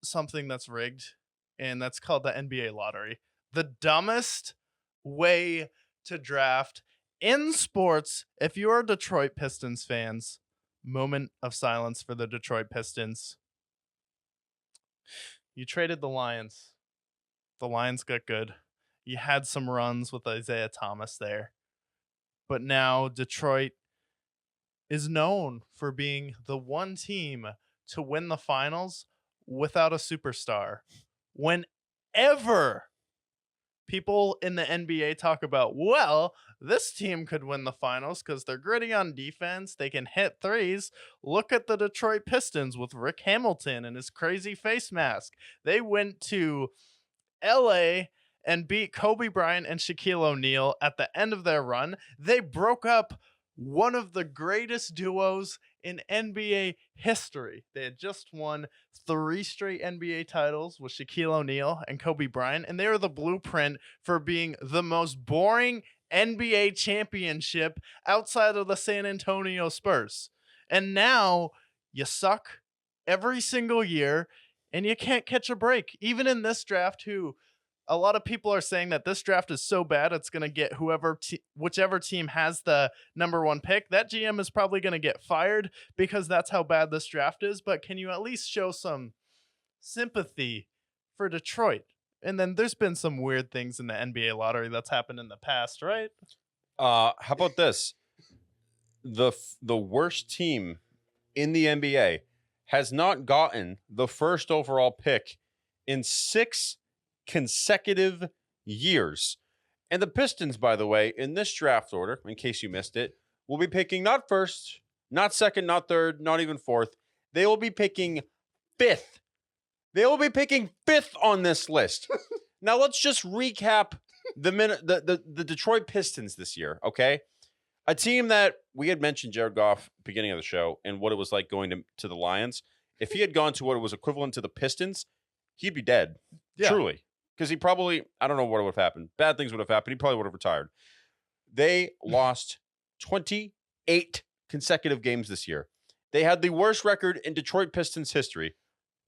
something that's rigged, and that's called the NBA lottery. The dumbest way to draft in sports. If you are Detroit Pistons fans, moment of silence for the Detroit Pistons. You traded the Lions. The Lions got good. You had some runs with Isaiah Thomas there. But now Detroit is known for being the one team to win the finals without a superstar. Whenever people in the NBA talk about, well, this team could win the finals because they're gritty on defense, they can hit threes. Look at the Detroit Pistons with Rick Hamilton and his crazy face mask. They went to LA and beat Kobe Bryant and Shaquille O'Neal at the end of their run. They broke up one of the greatest duos in NBA history. They had just won 3 straight NBA titles with Shaquille O'Neal and Kobe Bryant, and they were the blueprint for being the most boring NBA championship outside of the San Antonio Spurs. And now you suck every single year, and you can't catch a break. Even in this draft, a lot of people are saying that this draft is so bad it's going to get whichever team has the number 1 pick. That GM is probably going to get fired because that's how bad this draft is. But can you at least show some sympathy for Detroit? And then there's been some weird things in the NBA lottery that's happened in the past, right? How about this? The worst team in the NBA has not gotten the first overall pick in 6 consecutive years. And the Pistons, by the way, in this draft order, in case you missed it, will be picking not first, not second, not third, not even fourth. They will be picking 5th. They will be picking 5th on this list. Now let's just recap the Detroit Pistons this year, okay? A team that we had mentioned Jared Goff beginning of the show and what it was like going to the Lions. If he had gone to what was equivalent to the Pistons, he'd be dead. Yeah. Truly. Because he probably, I don't know what would have happened. Bad things would have happened. He probably would have retired. They lost 28 consecutive games this year. They had the worst record in Detroit Pistons history.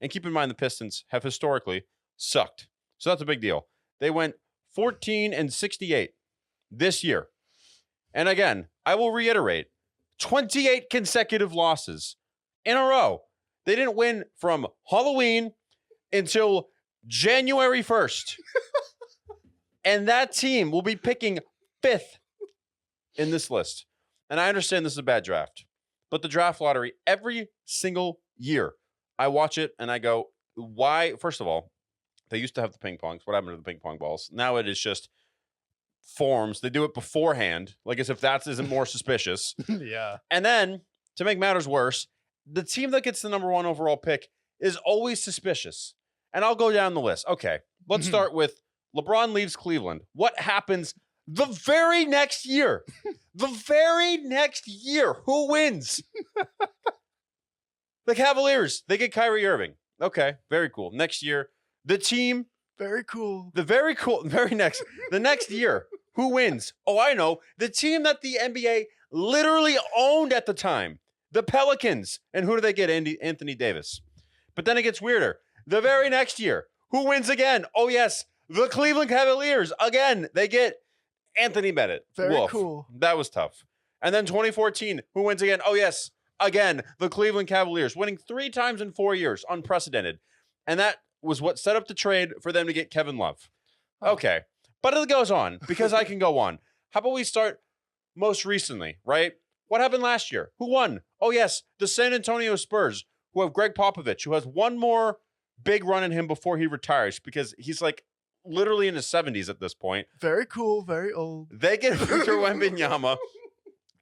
And keep in mind, the Pistons have historically sucked. So that's a big deal. They went 14-68 this year. And again, I will reiterate, 28 consecutive losses in a row. They didn't win from Halloween until January 1st. And that team will be picking 5th in this list. And I understand this is a bad draft. But the draft lottery, every single year, I watch it and I go, why? First of all, they used to have the ping pongs. What happened to the ping pong balls? Now it is just forms. They do it beforehand, like as if that isn't more suspicious. Yeah. And then, to make matters worse, the team that gets the number 1 overall pick is always suspicious. And I'll go down the list. Okay, let's start with LeBron leaves Cleveland. What happens the very next year? The very next year, who wins? The Cavaliers. They get Kyrie Irving. Okay, very cool. Next year, the team. Very cool. The next year, who wins? Oh, I know. The team that the NBA literally owned at the time. The Pelicans. And who do they get? Anthony Davis. But then it gets weirder. The very next year, who wins again? Oh, yes, the Cleveland Cavaliers. Again, they get Anthony Bennett. Very cool. That was tough. And then 2014, who wins again? Oh, yes, again, the Cleveland Cavaliers, winning 3 times in 4 years, unprecedented. And that was what set up the trade for them to get Kevin Love. Okay, but it goes on, because I can go on. How about we start most recently, right? What happened last year? Who won? Oh, yes, the San Antonio Spurs, who have Greg Popovich, who has one more big run in him before he retires, because he's like literally in his 70s at this point. Very cool, very old. They get Victor Wembanyama,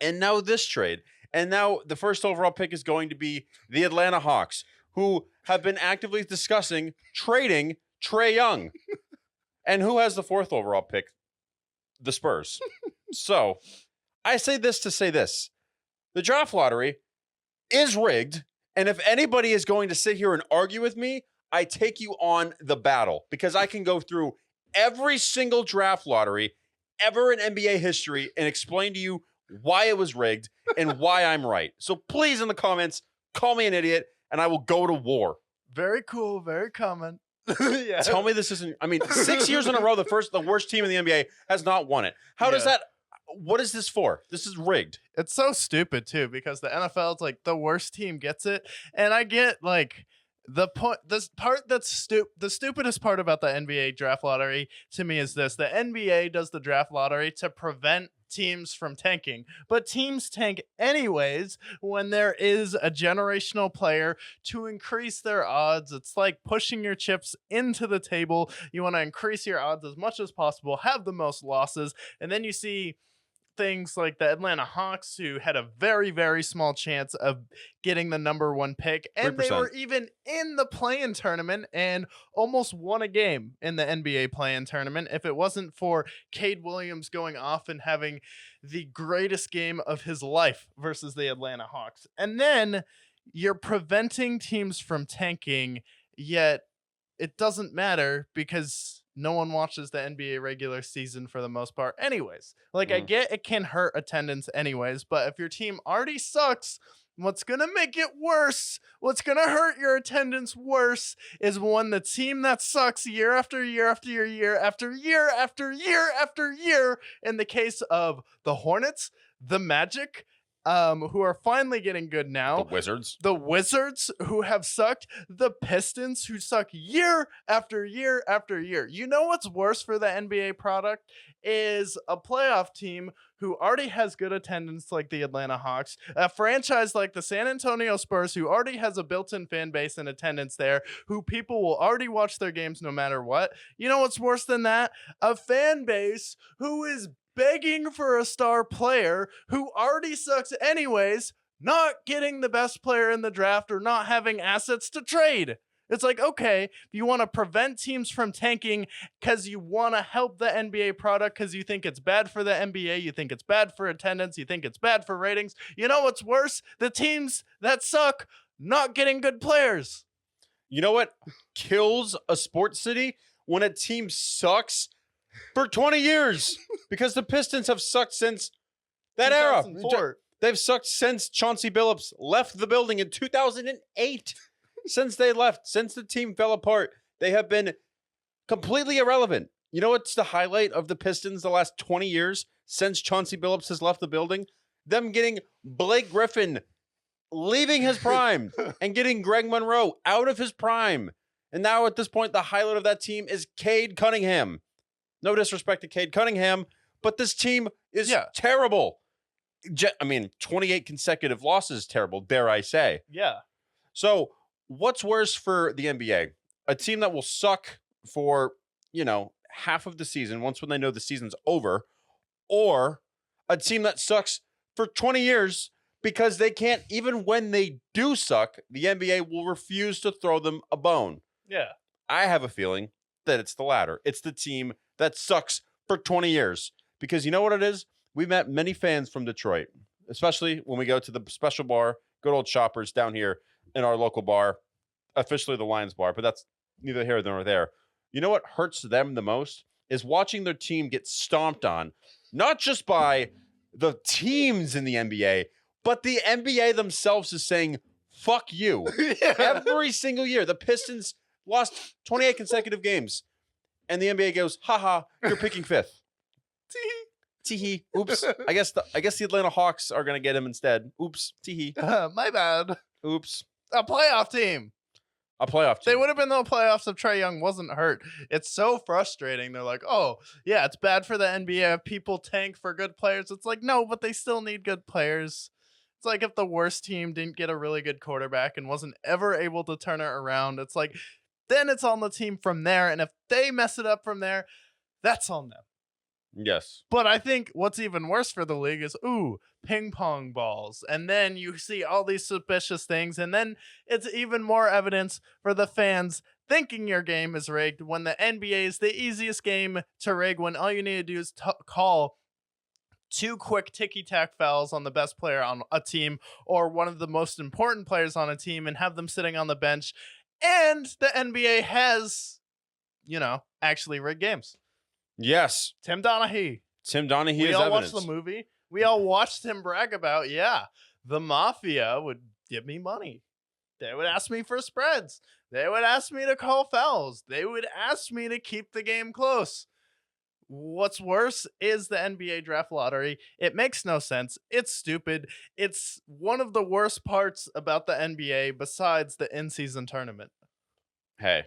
and now this trade. And now the first overall pick is going to be the Atlanta Hawks, who have been actively discussing trading Trae Young. And who has the 4th overall pick? The Spurs. So I say this to say this. The draft lottery is rigged. And if anybody is going to sit here and argue with me, I take you on the battle, because I can go through every single draft lottery ever in NBA history and explain to you why it was rigged and why I'm right. So please, in the comments, call me an idiot and I will go to war. Very cool, very common. Yeah. Tell me this isn't. I mean, 6 years in a row, the worst team in the NBA has not won it. How does that? What is this for? This is rigged. It's so stupid too because the NFL is like the worst team gets it, and I get like the point. This part that's the stupidest part about the NBA draft lottery to me is this: the NBA does the draft lottery to prevent teams from tanking, but teams tank anyways when there is a generational player to increase their odds. It's like pushing your chips into the table. You want to increase your odds as much as possible, have the most losses, and then you see things like the Atlanta Hawks, who had a very, very small chance of getting the number 1 pick. And 3%. they were even in the play-in tournament and almost won a game in the NBA play-in tournament if it wasn't for Cade Williams going off and having the greatest game of his life versus the Atlanta Hawks. And then you're preventing teams from tanking, yet it doesn't matter because no one watches the NBA regular season for the most part anyways. Like, I get it can hurt attendance anyways, but if your team already sucks, what's going to make it worse, what's going to hurt your attendance worse is when the team that sucks year after year after year, year after year after year after year, in the case of the Hornets, the Magic, who are finally getting good now. The Wizards, who have sucked. The Pistons, who suck year after year after year. You know what's worse for the NBA product is a playoff team who already has good attendance like the Atlanta Hawks, a franchise like the San Antonio Spurs who already has a built-in fan base and attendance there, who people will already watch their games no matter what. You know what's worse than that? A fan base who is begging for a star player who already sucks anyways, not getting the best player in the draft or not having assets to trade. It's like, okay, if you want to prevent teams from tanking because you want to help the NBA product because you think it's bad for the NBA, you think it's bad for attendance, you think it's bad for ratings. You know what's worse? The teams that suck not getting good players. You know what kills a sports city? When a team sucks for 20 years, because the Pistons have sucked since that era. They've sucked since Chauncey Billups left the building in 2008. Since they left, since the team fell apart, they have been completely irrelevant. You know what's the highlight of the Pistons the last 20 years since Chauncey Billups has left the building? Them getting Blake Griffin leaving his prime and getting Greg Monroe out of his prime. And now at this point, the highlight of that team is Cade Cunningham. No disrespect to Cade Cunningham, but this team is terrible. 28 consecutive losses is terrible, dare I say. Yeah. So what's worse for the NBA? A team that will suck for, half of the season, once when they know the season's over, or a team that sucks for 20 years because they can't, even when they do suck, the NBA will refuse to throw them a bone. Yeah. I have a feeling that it's the latter. It's the team that sucks for 20 years. Because you know what it is? We met many fans from Detroit, especially when we go to the special bar, good old Shoppers down here in our local bar, officially the Lions bar, but that's neither here nor there. You know what hurts them the most is watching their team get stomped on, not just by the teams in the NBA, but the NBA themselves is saying, fuck you. Every single year, the Pistons lost 28 consecutive games. And the NBA goes, haha, you're picking 5th. Tee-hee. Oops. I guess the Atlanta Hawks are going to get him instead. Oops. Tee-hee. My bad. Oops. A playoff team. They would have been the playoffs if Trae Young wasn't hurt. It's so frustrating. They're like, oh, yeah, it's bad for the NBA if people tank for good players. It's like, no, but they still need good players. It's like if the worst team didn't get a really good quarterback and wasn't ever able to turn it around, it's like, then it's on the team from there. And if they mess it up from there, that's on them. Yes. But I think what's even worse for the league is, ping pong balls. And then you see all these suspicious things. And then it's even more evidence for the fans thinking your game is rigged when the NBA is the easiest game to rig, when all you need to do is call 2 quick ticky-tack fouls on the best player on a team or one of the most important players on a team and have them sitting on the bench. And the NBA has, actually rigged games. Yes. Tim Donaghy is evidence. We all watched the movie. We all watched him brag about, the mafia would give me money. They would ask me for spreads. They would ask me to call fouls. They would ask me to keep the game close. What's worse is the NBA draft lottery. It makes no sense. It's stupid. It's one of the worst parts about the NBA besides the in season tournament. Hey,